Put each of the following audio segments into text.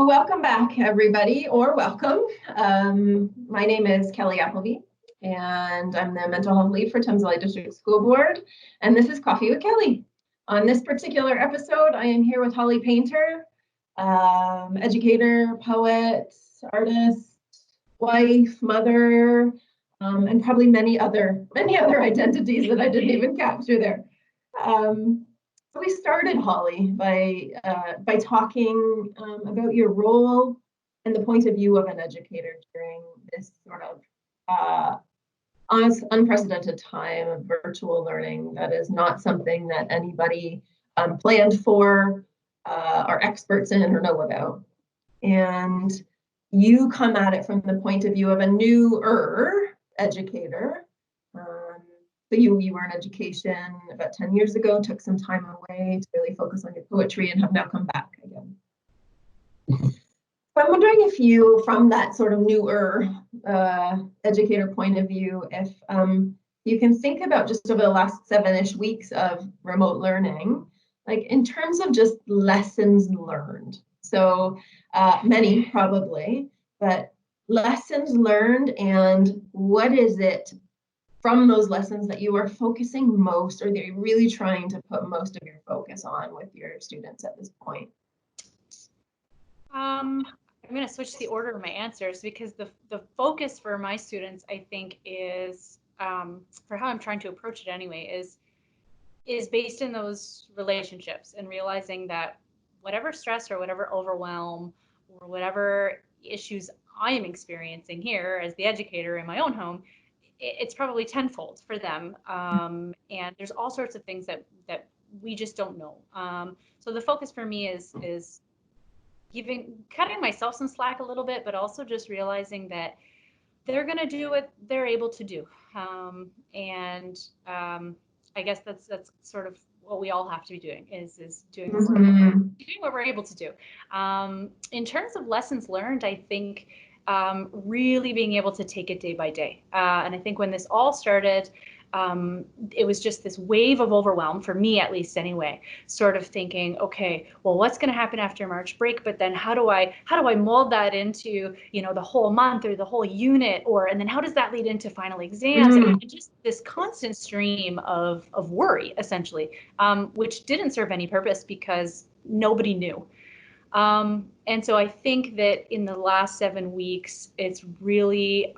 welcome back, everybody, or welcome. My name is Kelly Appleby, and I'm the mental health lead for Thames Valley District School Board, and this is Coffee with Kelly. On this particular episode, I am here with Holly Painter, educator, poet, artist, wife, mother, and probably many other identities that I didn't even capture there. So we started, Holly, by talking about your role and the point of view of an educator during this sort of unprecedented time of virtual learning that is not something that anybody planned for, are experts in, or know about. And you come at it from the point of view of a newer educator. So you were in education about 10 years ago, took some time away to really focus on your poetry, and have now come back again. So I'm wondering if you, from that sort of newer educator point of view, if you can think about just over the last 7-ish weeks of remote learning, like in terms of just lessons learned. So many probably, but lessons learned, and what is it from those lessons that you are focusing most, or that you're really trying to put most of your focus on with your students at this point? I'm going to switch the order of my answers, because the focus for my students, I think, is for how I'm trying to approach it anyway, is based in those relationships, and realizing that whatever stress or whatever overwhelm or whatever issues I am experiencing here as the educator in my own home, it's probably tenfold for them. And there's all sorts of things that we just don't know. So the focus for me is cutting myself some slack a little bit, but also just realizing that they're going to do what they're able to do. And I guess that's sort of what we all have to be doing, is doing what we're able to do. In terms of lessons learned, I think really being able to take it day by day. And I think when this all started, it was just this wave of overwhelm, for me at least anyway, sort of thinking, okay, well, what's going to happen after March break? But then how do I mold that into, the whole month or the whole unit, and then how does that lead into final exams? And just this constant stream of worry, essentially, which didn't serve any purpose because nobody knew. And so I think that in the last 7 weeks, it's really,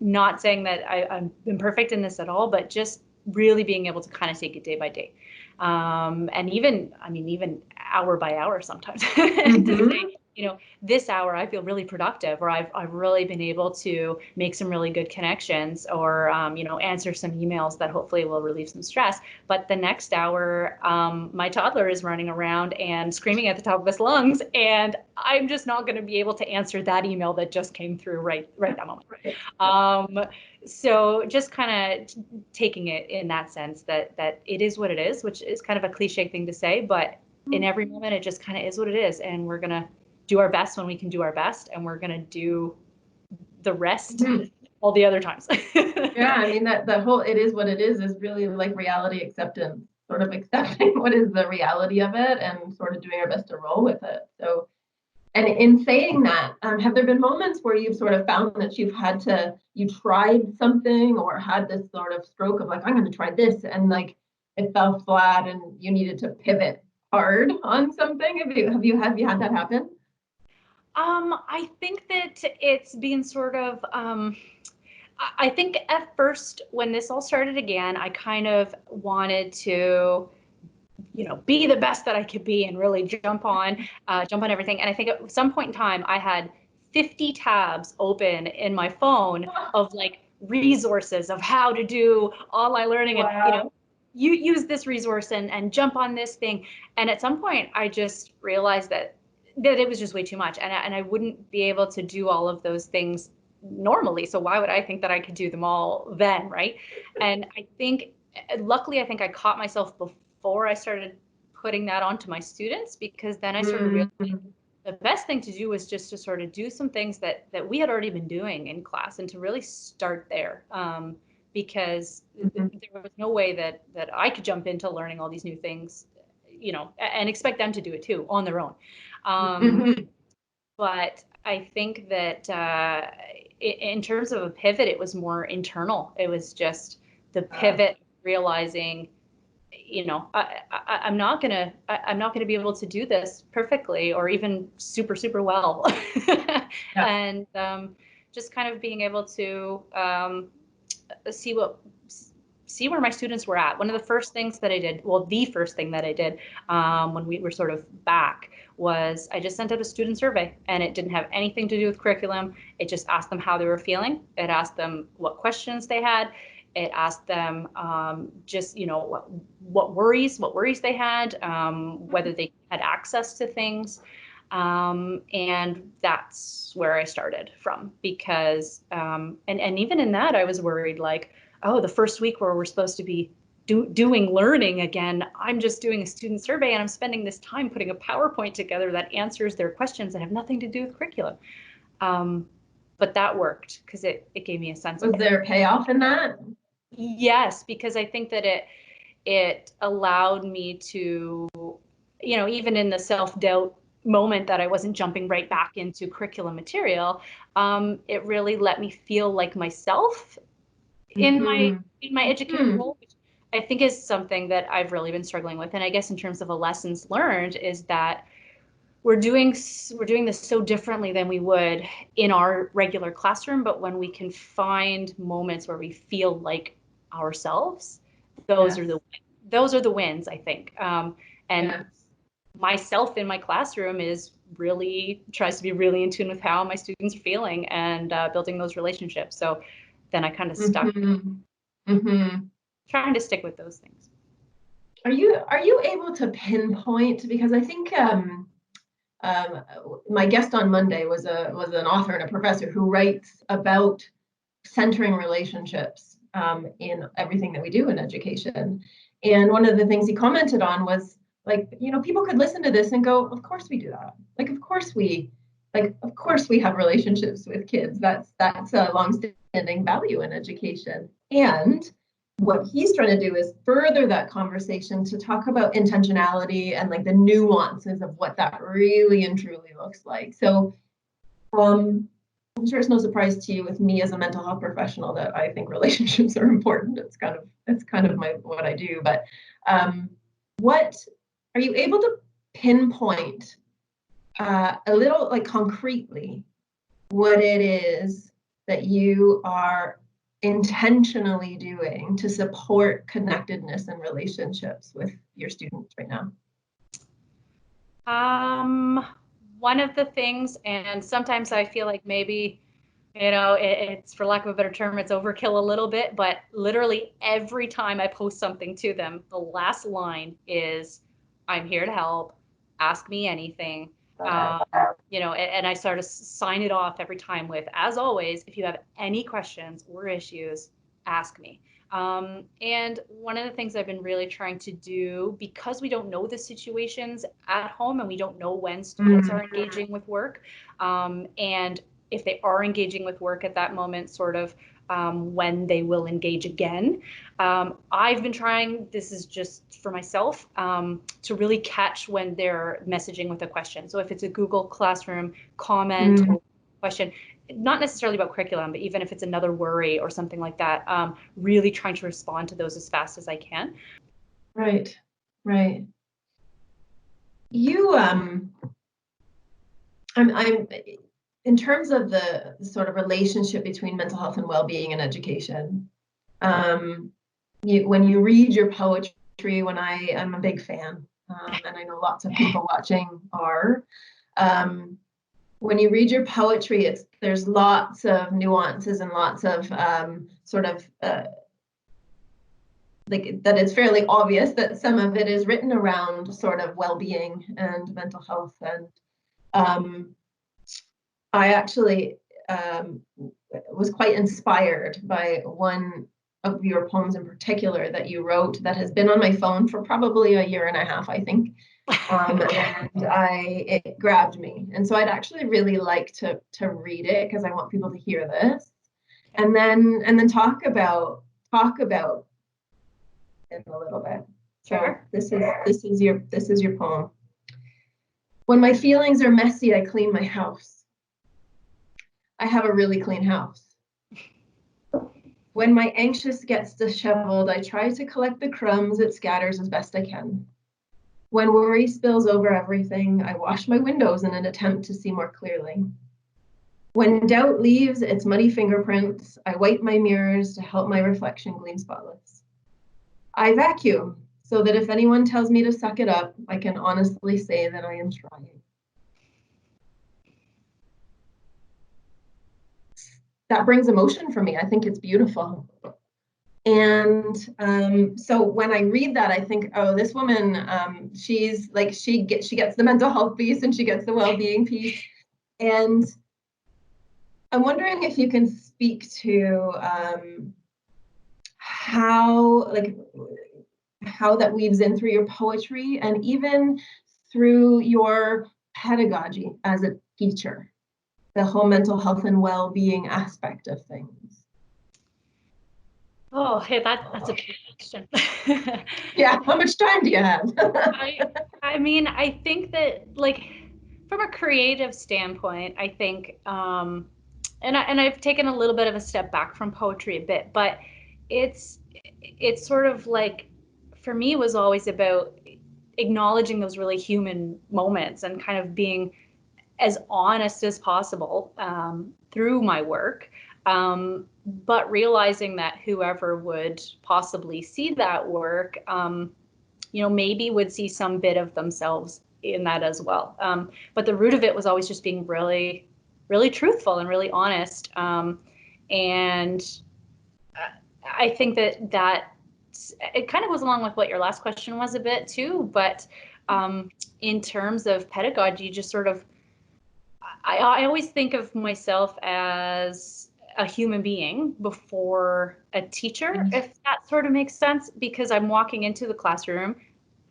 not saying that I've been perfect in this at all, but just really being able to kind of take it day by day. And even hour by hour sometimes. To say, this hour I feel really productive, or I've really been able to make some really good connections, or answer some emails that hopefully will relieve some stress. But the next hour, my toddler is running around and screaming at the top of his lungs, and I'm just not going to be able to answer that email that just came through right that moment. So just kind of taking it in that sense, that it is what it is, which is kind of a cliche thing to say, but in every moment it just kind of is what it is, and we're going to do our best when we can do our best, and we're going to do the rest all the other times. Yeah, I mean, that whole "it is what it is" is really like reality acceptance, sort of accepting what is the reality of it and sort of doing our best to roll with it. So, and in saying that, have there been moments where you've sort of found that you tried something, or had this sort of stroke of like, I'm going to try this, and like it fell flat and you needed to pivot hard on something? Have you had that happen? I think that it's been sort of, I think at first when this all started again, I kind of wanted to, be the best that I could be, and really jump on everything. And I think at some point in time, I had 50 tabs open in my phone of like resources of how to do online learning. Wow. And, you use this resource and jump on this thing. And at some point I just realized that it was just way too much, and I wouldn't be able to do all of those things normally. So why would I think that I could do them all then, right? And I think, luckily, I think I caught myself before I started putting that onto my students, because then I sort of realized the best thing to do was just to sort of do some things that we had already been doing in class, and to really start there, because there was no way that I could jump into learning all these new things, and expect them to do it too on their own. But I think that in terms of a pivot, it was more internal. It was just the pivot, realizing, I'm not gonna be able to do this perfectly or even super, super well. Yeah. And just kind of being able to see where my students were at. One of the first things that I did, well, the first thing that I did when we were sort of back, was I just sent out a student survey, and it didn't have anything to do with curriculum. It just asked them how they were feeling. It asked them what questions they had. It asked them just, what worries they had, whether they had access to things. And that's where I started from, because, and even in that, I was worried, like, oh, the first week where we're supposed to be doing learning again, I'm just doing a student survey, and I'm spending this time putting a PowerPoint together that answers their questions that have nothing to do with curriculum. But that worked, because it gave me a sense of. Was there a payoff in that? Yes, because I think that it allowed me to, even in the self-doubt moment that I wasn't jumping right back into curriculum material, it really let me feel like myself in my educator role, which I think is something that I've really been struggling with. And I guess in terms of a lessons learned, is that we're doing this so differently than we would in our regular classroom. But when we can find moments where we feel like ourselves, those Yes. are the wins, I think. And Yes. myself in my classroom tries to be really in tune with how my students are feeling, and building those relationships. So then I kind of stuck trying to stick with those things. Are you able to pinpoint, because I think my guest on Monday was an author and a professor who writes about centering relationships in everything that we do in education. And one of the things he commented on was, like, people could listen to this and go, of course we do that. Of course we have relationships with kids. That's a long-standing value in education. And what he's trying to do is further that conversation to talk about intentionality and like the nuances of what that really and truly looks like. So I'm sure it's no surprise to you, with me as a mental health professional, that I think relationships are important. It's kind of what I do. But what are you able to pinpoint a little, like, concretely, what it is that you are intentionally doing to support connectedness and relationships with your students right now? One of the things, and sometimes I feel like maybe, it's, for lack of a better term, it's overkill a little bit, but literally every time I post something to them, the last line is, "I'm here to help, ask me anything." And I sort of sign it off every time with, "As always, if you have any questions or issues, ask me." And one of the things I've been really trying to do, because we don't know the situations at home, and we don't know when students are engaging with work, and if they are engaging with work at that moment, sort of when they will engage again. I've been trying, this is just for myself, to really catch when they're messaging with a question. So if it's a Google Classroom comment or question, not necessarily about curriculum, but even if it's another worry or something like that, really trying to respond to those as fast as I can. Right. You, I'm in terms of the sort of relationship between mental health and well-being and education, when you read your poetry, I'm a big fan, and I know lots of people watching are, when you read your poetry, there's lots of nuances and lots of sort of like that. It's fairly obvious that some of it is written around sort of well-being and mental health. And I actually was quite inspired by one of your poems in particular that you wrote, that has been on my phone for probably a year and a half, I think. And it grabbed me. And so I'd actually really like to read it, because I want people to hear this, and then talk about it a little bit. Sure. So this is your poem. When my feelings are messy, I clean my house. I have a really clean house. When my anxious gets disheveled, I try to collect the crumbs it scatters as best I can. When worry spills over everything, I wash my windows in an attempt to see more clearly. When doubt leaves its muddy fingerprints, I wipe my mirrors to help my reflection gleam spotless. I vacuum so that if anyone tells me to suck it up, I can honestly say that I am trying. That brings emotion for me. I think it's beautiful. And so when I read that, I think, oh, this woman, she's like, she gets the mental health piece and she gets the well-being piece. And I'm wondering if you can speak to how that weaves in through your poetry and even through your pedagogy as a teacher, the whole mental health and well-being aspect of things. Oh, hey, that's a big question. Yeah, how much time do you have? I mean, I think that, like, from a creative standpoint, I think, and I've taken a little bit of a step back from poetry a bit, but it's sort of like, for me, it was always about acknowledging those really human moments and kind of being as honest as possible through my work. But realizing that whoever would possibly see that work, maybe would see some bit of themselves in that as well. But the root of it was always just being really, really truthful and really honest. And I think that it kind of goes along with what your last question was a bit too. But in terms of pedagogy, just sort of, I always think of myself as a human being before a teacher, if that sort of makes sense, because I'm walking into the classroom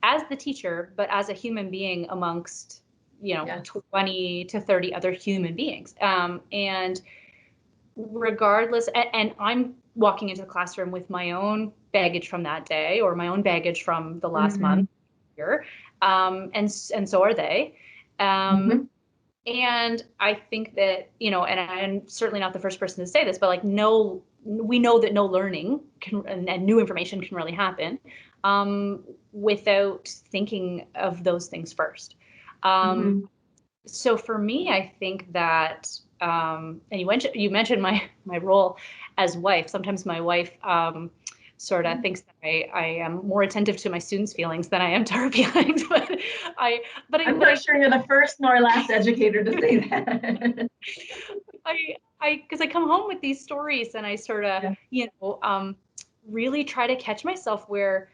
as the teacher, but as a human being amongst, yes, 20 to 30 other human beings. And regardless, and I'm walking into the classroom with my own baggage from that day or my own baggage from the last month here. And so are they. And I think that, and I'm certainly not the first person to say this, but like, we know that no learning and new information can really happen without thinking of those things first. So for me, I think that, and you mentioned my role as wife. Sometimes my wife sort of thinks that I am more attentive to my students' feelings than I am to her feelings. But I'm not sure you're the first nor last educator to say that. Because I come home with these stories and I sort of, really try to catch myself where,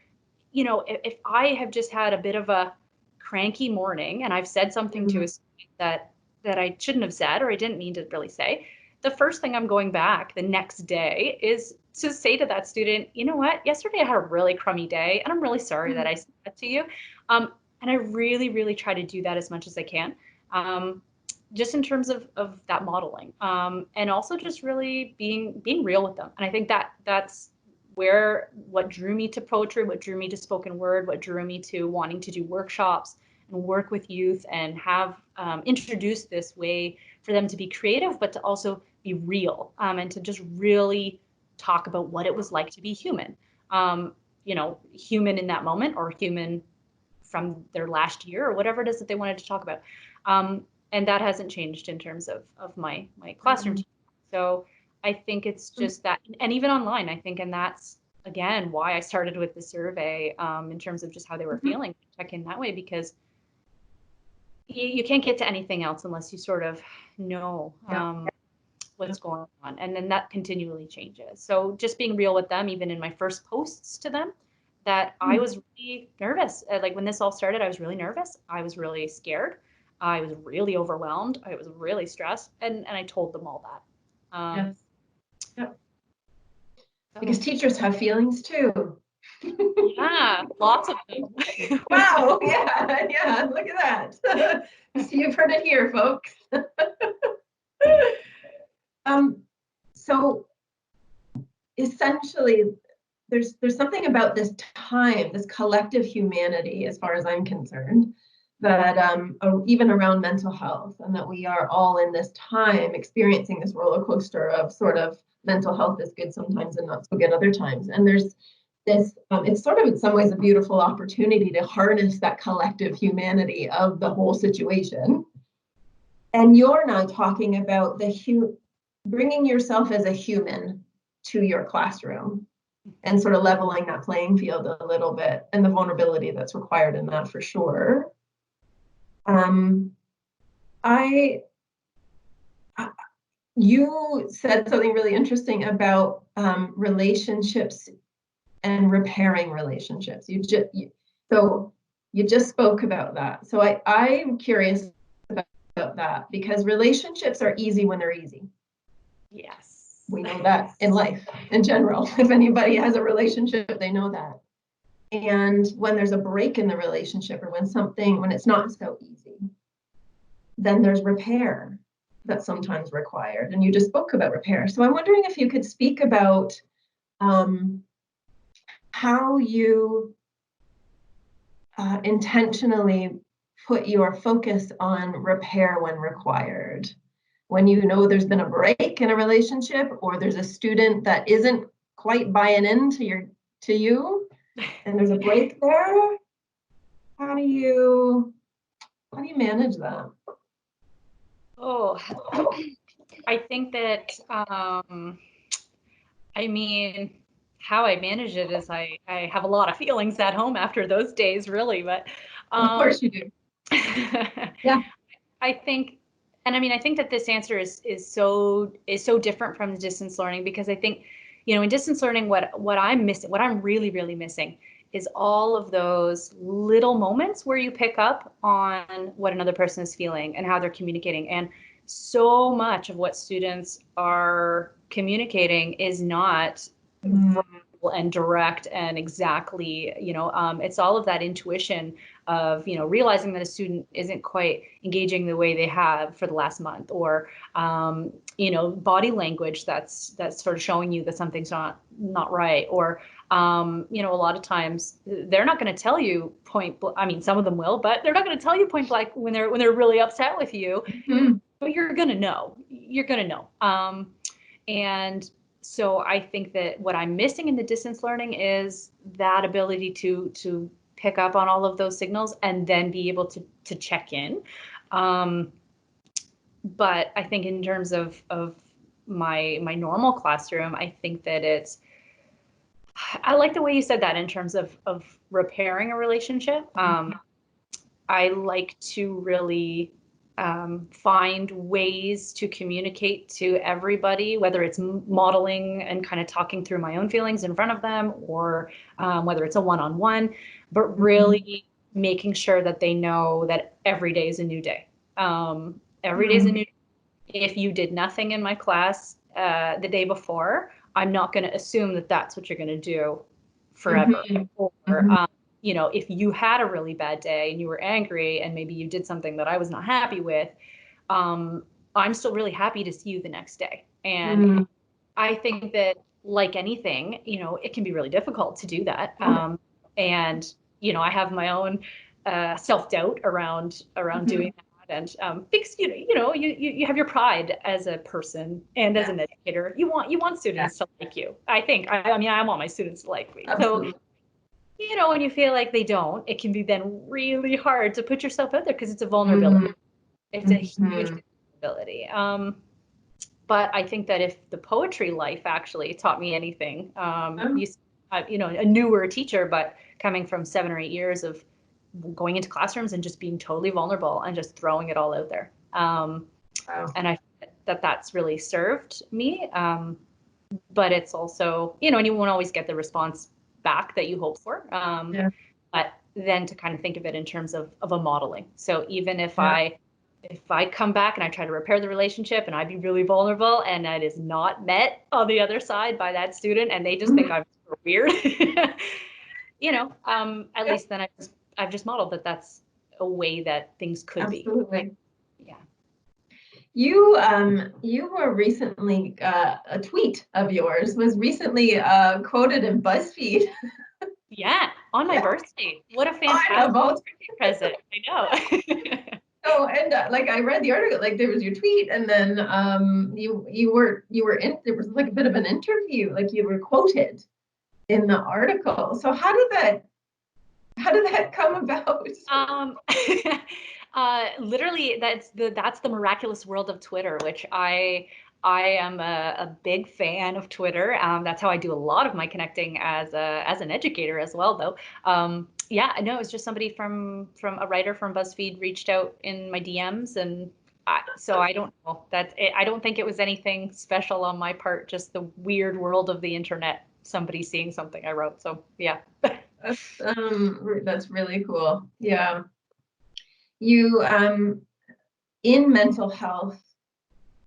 if I have just had a bit of a cranky morning and I've said something to a student that I shouldn't have said or I didn't mean to really say, the first thing I'm going back the next day is to say to that student, you know what, yesterday I had a really crummy day and I'm really sorry that I said that to you. And I really, really try to do that as much as I can, just in terms of that modeling, and also just really being real with them. And I think that's what drew me to poetry, what drew me to spoken word, what drew me to wanting to do workshops and work with youth and have introduced this way for them to be creative, but to also be real, and to just really talk about what it was like to be human, human in that moment or human from their last year or whatever it is that they wanted to talk about. And that hasn't changed in terms of my classroom team. So I think it's just that, and even online, I think, and that's, again, why I started with the survey, in terms of just how they were feeling, check in that way, because you can't get to anything else unless you sort of know what's going on. And then that continually changes. So just being real with them, even in my first posts to them, that I was really nervous. Like when this all started, I was really nervous. I was really scared. I was really overwhelmed. I was really stressed. And I told them all that. Yes. Yep. Because teachers have feelings too. Yeah, lots of them. Wow, yeah, look at that. You've heard it here, folks. So essentially, there's something about this time, this collective humanity, as far as I'm concerned, that even around mental health, and that we are all in this time experiencing this roller coaster of sort of mental health is good sometimes and not so good other times. And there's this, it's sort of in some ways a beautiful opportunity to harness that collective humanity of the whole situation. And you're now talking about bringing yourself as a human to your classroom and sort of leveling that playing field a little bit, and the vulnerability that's required in that for sure. You said something really interesting about relationships and repairing relationships. You just spoke about that. So I'm curious about that, because relationships are easy when they're easy. Yes. We know that in life in general. If anybody has a relationship, they know that. And when there's a break in the relationship, or when it's not so easy, then there's repair that's sometimes required. And you just spoke about repair. So I'm wondering if you could speak about how you intentionally put your focus on repair when required. When you know there's been a break in a relationship, or there's a student that isn't quite buying into you, and there's a break there, how do you manage that? Oh, I think that, I mean, how I manage it is I have a lot of feelings at home after those days, really. But Of course you do. Yeah. I think, and I mean, I think that this answer is so different from distance learning, because I think, in distance learning, what I'm missing, what I'm really, really missing, is all of those little moments where you pick up on what another person is feeling and how they're communicating. And so much of what students are communicating is not verbal and direct and exactly, it's all of that intuition of, realizing that a student isn't quite engaging the way they have for the last month, or, body language that's sort of showing you that something's not right, or, a lot of times they're not going to tell you I mean, some of them will, but they're not going to tell you point blank when they're really upset with you. Mm-hmm. But you're going to know. And so I think that what I'm missing in the distance learning is that ability to pick up on all of those signals and then be able to check in. But I think in terms of my normal classroom, I think that I like the way you said that in terms of repairing a relationship. I like to really find ways to communicate to everybody, whether it's modeling and kind of talking through my own feelings in front of them, or whether it's a one-on-one, but really making sure that they know that every day is a new day. Every day is a new day. If you did nothing in my class the day before, I'm not going to assume that that's what you're going to do forever. Or, if you had a really bad day and you were angry and maybe you did something that I was not happy with, I'm still really happy to see you the next day. And I think that, like anything, it can be really difficult to do that. And, I have my own self-doubt around doing that. And because you have your pride as a person and as an educator. You want students to like you. I think. I mean, I want my students to like me. Absolutely. So, when you feel like they don't, it can be then really hard to put yourself out there, because it's a vulnerability. It's a huge vulnerability. But I think that if the poetry life actually taught me anything, a newer teacher, but coming from 7 or 8 years of going into classrooms and just being totally vulnerable and just throwing it all out there. And I think that's really served me. But it's also, and you won't always get the response back that you hope for. But then to kind of think of it in terms of a modeling. So even if I come back and I try to repair the relationship and I be really vulnerable and that is not met on the other side by that student and they just think I'm weird, at least then I've just modeled that that's a way that things could be. Absolutely. Yeah. You were recently, a tweet of yours was recently quoted in BuzzFeed. Yeah, on my Yeah. birthday. What a I know, fantastic both. present. I know. So, and like I read the article, like there was your tweet, and then you were in, there was like a bit of an interview, like you were quoted in the article. So how did that come about? Um, Literally, that's the miraculous world of Twitter, which I am a big fan of Twitter. That's how I do a lot of my connecting as an educator as well, though. Yeah, no, it's just somebody from a writer from BuzzFeed reached out in my DMs, and so I don't know that I don't think it was anything special on my part. Just the weird world of the internet. Somebody seeing something I wrote. So yeah. That's really cool. Yeah. You in mental health,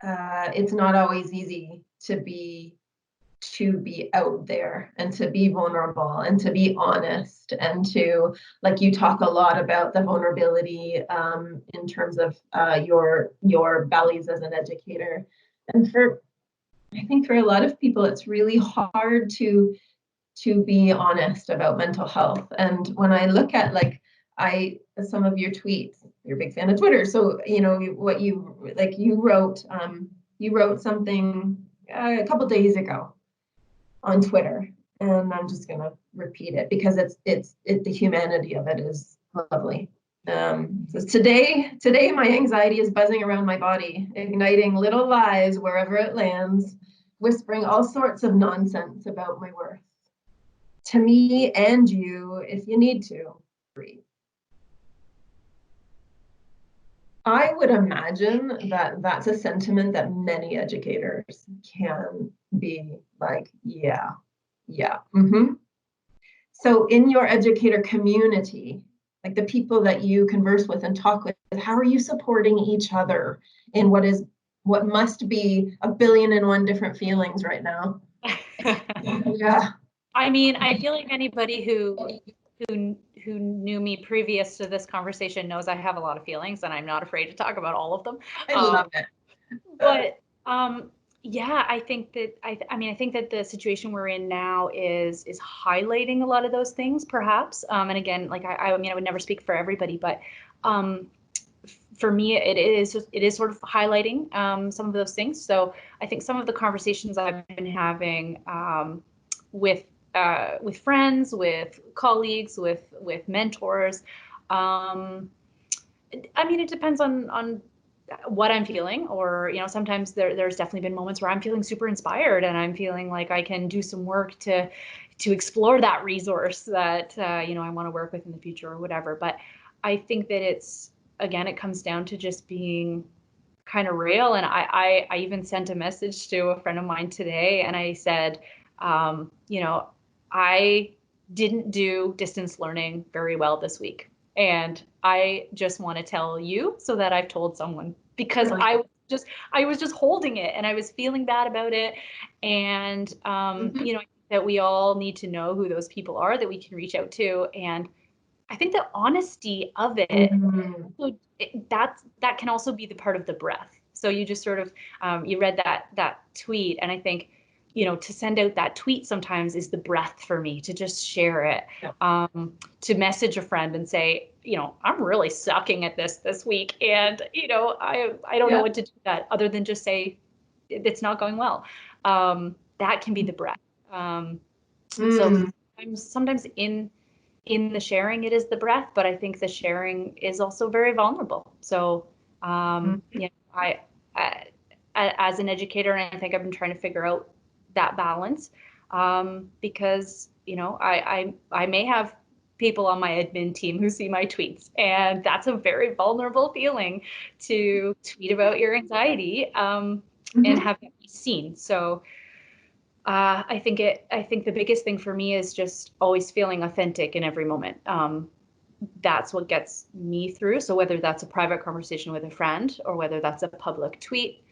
it's not always easy to be out there and to be vulnerable and to be honest and to, like, you talk a lot about the vulnerability in terms of your values as an educator. And I think for a lot of people, it's really hard to be honest about mental health. And when I look at, like, some of your tweets, you're a big fan of Twitter, so what you wrote something a couple days ago on Twitter, and I'm just gonna repeat it because the humanity of it is lovely. So today my anxiety is buzzing around my body, igniting little lies wherever it lands, whispering all sorts of nonsense about my worth. To me and you, if you need to, breathe. I would imagine that that's a sentiment that many educators can be like, yeah, yeah. So in your educator community, like the people that you converse with and talk with, how are you supporting each other in what must be a billion and one different feelings right now? Yeah. I mean, I feel like anybody who knew me previous to this conversation knows I have a lot of feelings, and I'm not afraid to talk about all of them. I love it. But yeah, I think that I mean I think that the situation we're in now is highlighting a lot of those things, perhaps. And again, like I mean, I would never speak for everybody, but um, for me, it is sort of highlighting some of those things. So I think some of the conversations I've been having with with friends, with colleagues, with mentors. I mean, it depends on what I'm feeling, or sometimes there's definitely been moments where I'm feeling super inspired and I'm feeling like I can do some work to explore that resource that I want to work with in the future or whatever. But I think that it comes down to just being kind of real. And I even sent a message to a friend of mine today, and I said, I didn't do distance learning very well this week. And I just want to tell you so that I've told someone, because I was just holding it and I was feeling bad about it. And I think that we all need to know who those people are that we can reach out to. And I think the honesty of it, so that can also be the part of the breath. So you just sort of you read that tweet, and I think to send out that tweet sometimes is the breath for me, to just share it, to message a friend and say, I'm really sucking at this week, and I don't know what to do with that other than just say it's not going well. That can be the breath. So sometimes in the sharing, it is the breath, but I think the sharing is also very vulnerable. So, I, as an educator, and I think I've been trying to figure out that balance, because, I may have people on my admin team who see my tweets, and that's a very vulnerable feeling to tweet about your anxiety, and have it be seen. So, I think the biggest thing for me is just always feeling authentic in every moment. That's what gets me through. So whether that's a private conversation with a friend or whether that's a public tweet,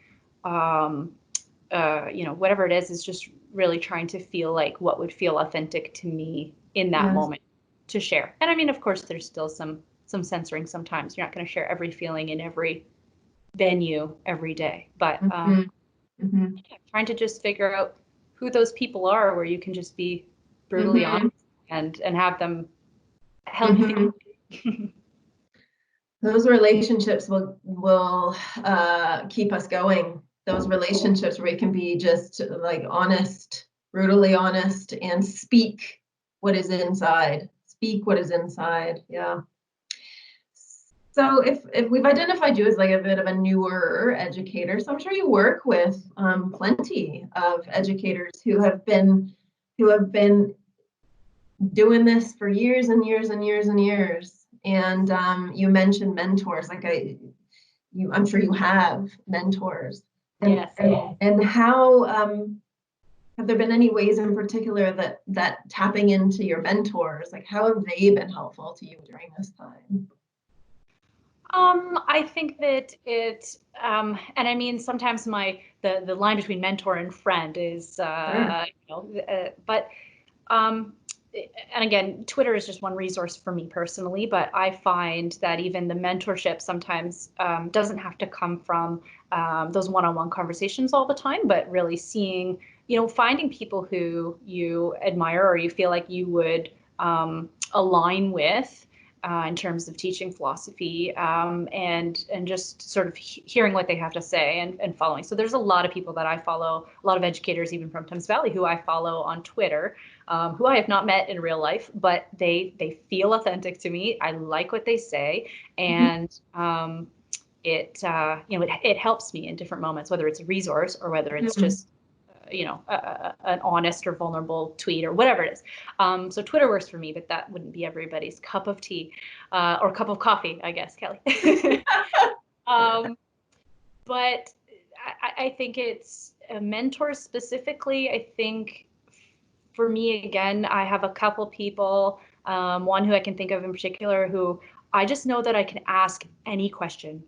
whatever it is just really trying to feel like what would feel authentic to me in that moment to share. And I mean, of course, there's still some censoring sometimes. You're not going to share every feeling in every venue every day, but trying to just figure out who those people are where you can just be brutally honest. and have them help Mhm. Those relationships will keep us going. Those relationships where we can be just like honest, brutally honest, and speak what is inside. Speak what is inside. Yeah. So if we've identified you as like a bit of a newer educator, so I'm sure you work with plenty of educators who have been doing this for years and years and years and years. And you mentioned mentors, I'm sure you have mentors. And Yes. and how have there been any ways in particular that tapping into your mentors, like how have they been helpful to you during this time? I think that and I mean, sometimes the line between mentor and friend is, Sure. but, um, and again, Twitter is just one resource for me personally, but I find that even the mentorship sometimes doesn't have to come from those one-on-one conversations all the time, but really seeing, finding people who you admire or you feel like you would align with in terms of teaching philosophy, and just sort of hearing what they have to say and following. So there's a lot of people that I follow, a lot of educators even from Thames Valley who I follow on Twitter, who I have not met in real life, but they feel authentic to me. I like what they say, and it helps me in different moments, whether it's a resource or whether it's Mhm. just an honest or vulnerable tweet or whatever it is. So Twitter works for me, but that wouldn't be everybody's cup of tea or cup of coffee, I guess, Kelly. um, but I think it's mentors specifically. I think for me, again, I have a couple people, one who I can think of in particular, who I just know that I can ask any question,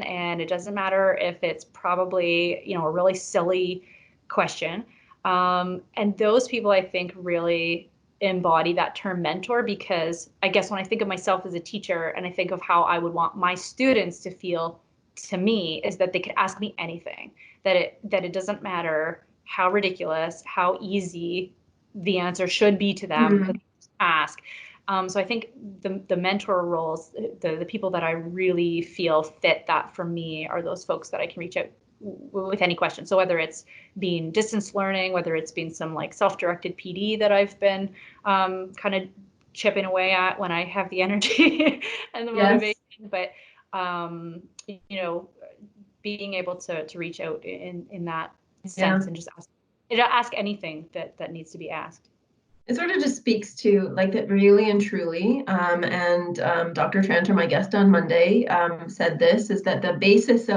and it doesn't matter if it's probably, a really silly question. And those people, I think, really embody that term mentor, because I guess when I think of myself as a teacher and I think of how I would want my students to feel to me, is that they could ask me anything, that it doesn't matter how ridiculous, how easy the answer should be to them, that Mhm. they just ask. So I think the mentor roles, the people that I really feel fit that for me, are those folks that I can reach out with any question. So whether it's being distance learning, whether it's being some like self-directed PD that I've been kind of chipping away at when I have the energy and the Yes. motivation, but um, you know, being able to reach out in that Yeah. sense and just ask anything that needs to be asked. It sort of just speaks to like that really and truly. And Dr. Tranter, my guest on Monday, said this is that the basis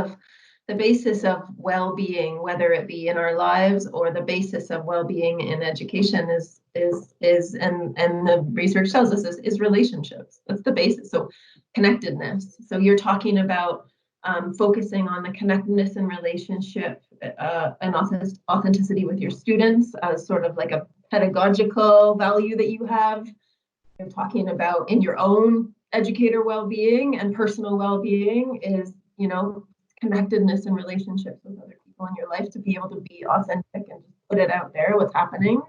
of well-being, whether it be in our lives or the basis of well-being in education is and the research tells us is relationships. That's the basis. So connectedness. So you're talking about focusing on the connectedness and relationship and authenticity with your students as sort of like a pedagogical value that you have. You're talking about in your own educator well-being and personal well-being is, connectedness and relationships with other people in your life to be able to be authentic and put it out there, what's happening.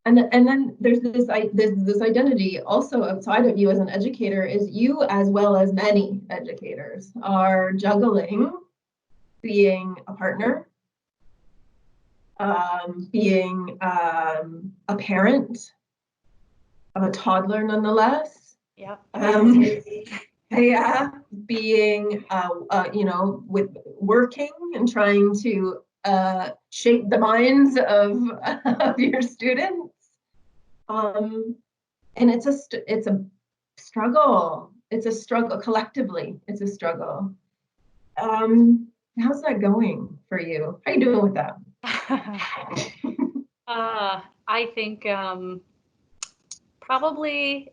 And then there's this identity also outside of you as an educator is you, as well as many educators, are juggling being a partner, being a parent of a toddler nonetheless. Yeah. Yeah, being, with working and trying to shape the minds of your students. And it's a struggle. It's a struggle collectively. It's a struggle. How's that going for you? How are you doing with that? I think probably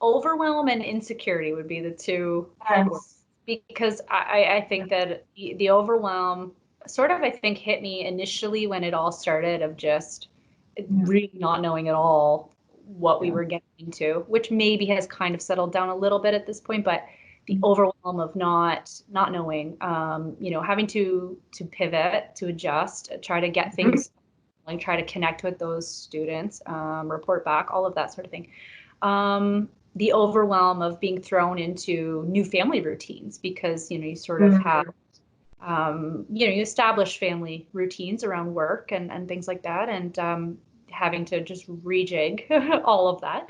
overwhelm and insecurity would be the two big words, Yes. because I think that the overwhelm sort of, I think, hit me initially when it all started, of just Yeah. really not knowing at all what we Yeah. were getting into, which maybe has kind of settled down a little bit at this point, but the Mm-hmm. overwhelm of not knowing, having to pivot, to adjust, try to get things like try to connect with those students, report back, all of that sort of thing. The overwhelm of being thrown into new family routines because, you sort of have, you establish family routines around work and things like that, and having to just rejig all of that.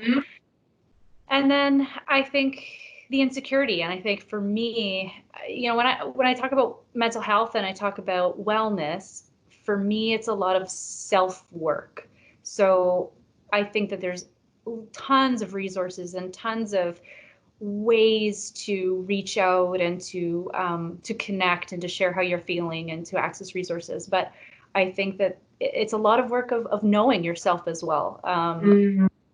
And then I think the insecurity, and I think for me, when I talk about mental health and I talk about wellness, for me, it's a lot of self-work. So I think that there's tons of resources and tons of ways to reach out and to connect and to share how you're feeling and to access resources. But I think that it's a lot of work of knowing yourself as well.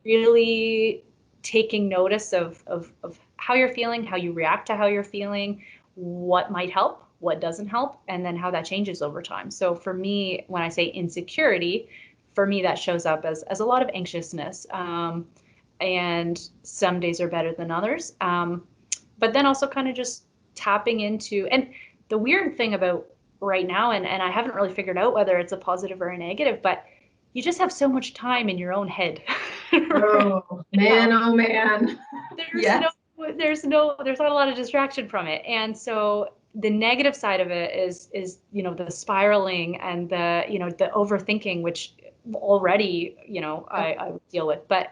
Really taking notice of how you're feeling, how you react to how you're feeling, what might help, what doesn't help, and then how that changes over time. So for me, when I say insecurity, for me that shows up as a lot of anxiousness, and some days are better than others. But then also kind of just tapping into, and the weird thing about right now, and I haven't really figured out whether it's a positive or a negative, but you just have so much time in your own head. Oh man, oh man. Yes. There's not a lot of distraction from it. And so the negative side of it is the spiraling and the overthinking, which already, I would deal with. But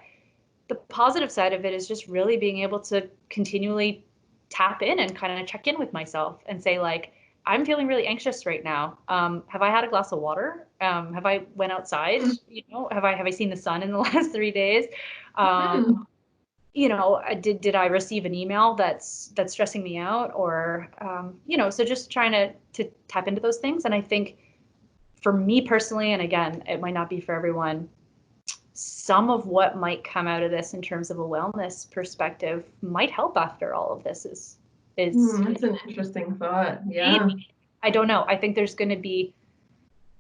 the positive side of it is just really being able to continually tap in and kind of check in with myself and say, like, I'm feeling really anxious right now. Have I had a glass of water? Have I went outside? Have I seen the sun in the last 3 days? Did I receive an email that's stressing me out? Or, so just trying to tap into those things. And I think for me personally, and again, it might not be for everyone, some of what might come out of this in terms of a wellness perspective might help after all of this is that's an interesting thought. Yeah. Maybe. I don't know. I think there's going to be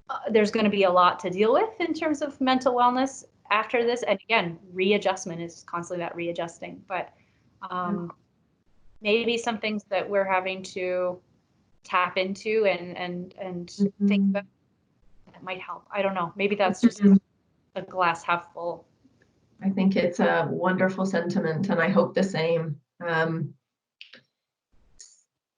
a lot to deal with in terms of mental wellness after this. And again, readjustment is constantly that readjusting, but maybe some things that we're having to tap into and think about that might help. I don't know. Maybe that's just a glass half full. I think it's a wonderful sentiment, and I hope the same.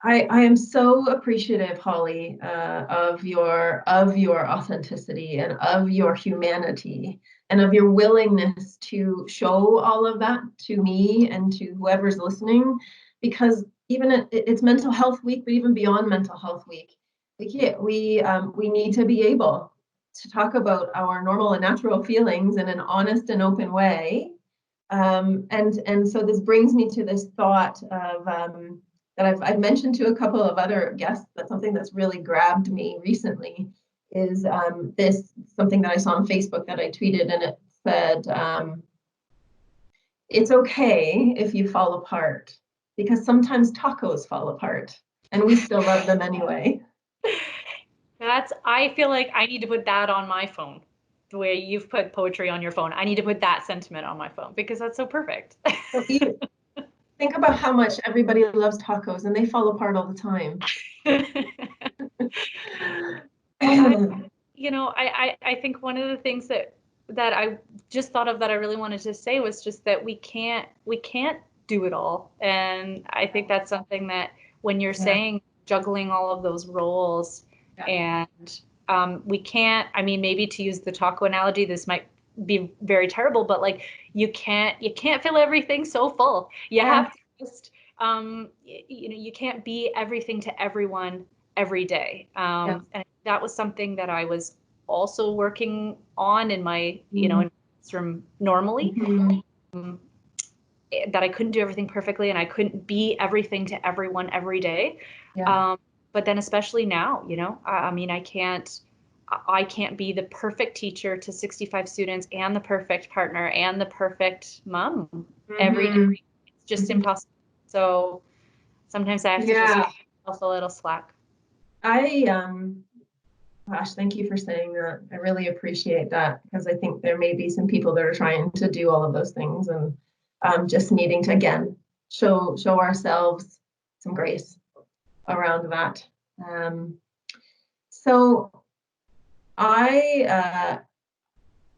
I am so appreciative, Holly, of your authenticity and of your humanity and of your willingness to show all of that to me and to whoever's listening, because even it's Mental Health Week, but even beyond Mental Health Week, we need to be able to talk about our normal and natural feelings in an honest and open way. And so this brings me to this thought of that I've mentioned to a couple of other guests, but something that's really grabbed me recently is this something that I saw on Facebook that I tweeted, and it said, it's okay if you fall apart, because sometimes tacos fall apart and we still love them anyway. I feel like I need to put that on my phone. The way you've put poetry on your phone, I need to put that sentiment on my phone because that's so perfect. Think about how much everybody loves tacos and they fall apart all the time. I think one of the things that I just thought of that I really wanted to say was just that we can't do it all. And I think that's something that when you're saying juggling all of those roles and we can't, I mean, maybe to use the taco analogy, this might be very terrible, but like you can't fill everything so full. You have to just you can't be everything to everyone every day. And that was something that I was also working on in my in from normally, that I couldn't do everything perfectly and I couldn't be everything to everyone every day. But then especially now, I mean, I can't be the perfect teacher to 65 students and the perfect partner and the perfect mom every day. It's just impossible. So sometimes I have to just give myself a little slack. Gosh, thank you for saying that. I really appreciate that, because I think there may be some people that are trying to do all of those things and just needing to, again, show ourselves some grace around that. So I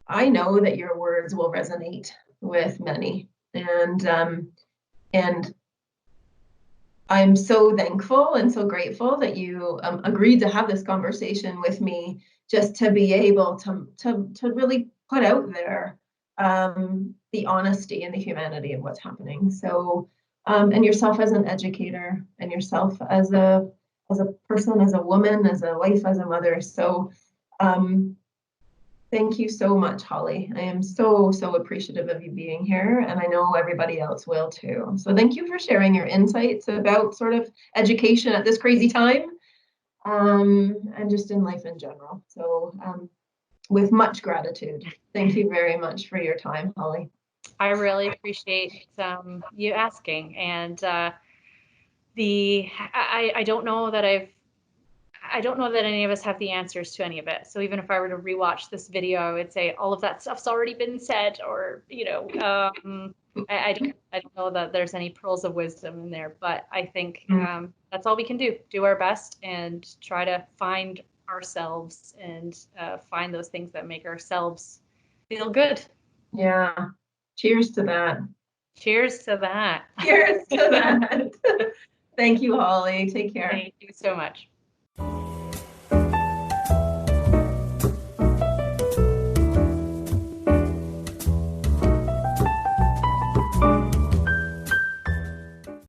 I know that your words will resonate with many, and I'm so thankful and so grateful that you agreed to have this conversation with me, just to be able to really put out there the honesty and the humanity of what's happening. So, and yourself as an educator, and yourself as a person, as a woman, as a wife, as a mother. So, thank you so much, Holly. I am so appreciative of you being here, and I know everybody else will too. So thank you for sharing your insights about sort of education at this crazy time, and just in life in general. So with much gratitude, thank you very much for your time, Holly. I really appreciate you asking, and I don't know that I don't know that any of us have the answers to any of it. So even if I were to rewatch this video, I would say all of that stuff's already been said, or I don't know that there's any pearls of wisdom in there. But I think that's all we can do: do our best and try to find ourselves and find those things that make ourselves feel good. Yeah. Cheers to that. Cheers to that. Cheers to that. Thank you, Holly. Take care. Thank you so much.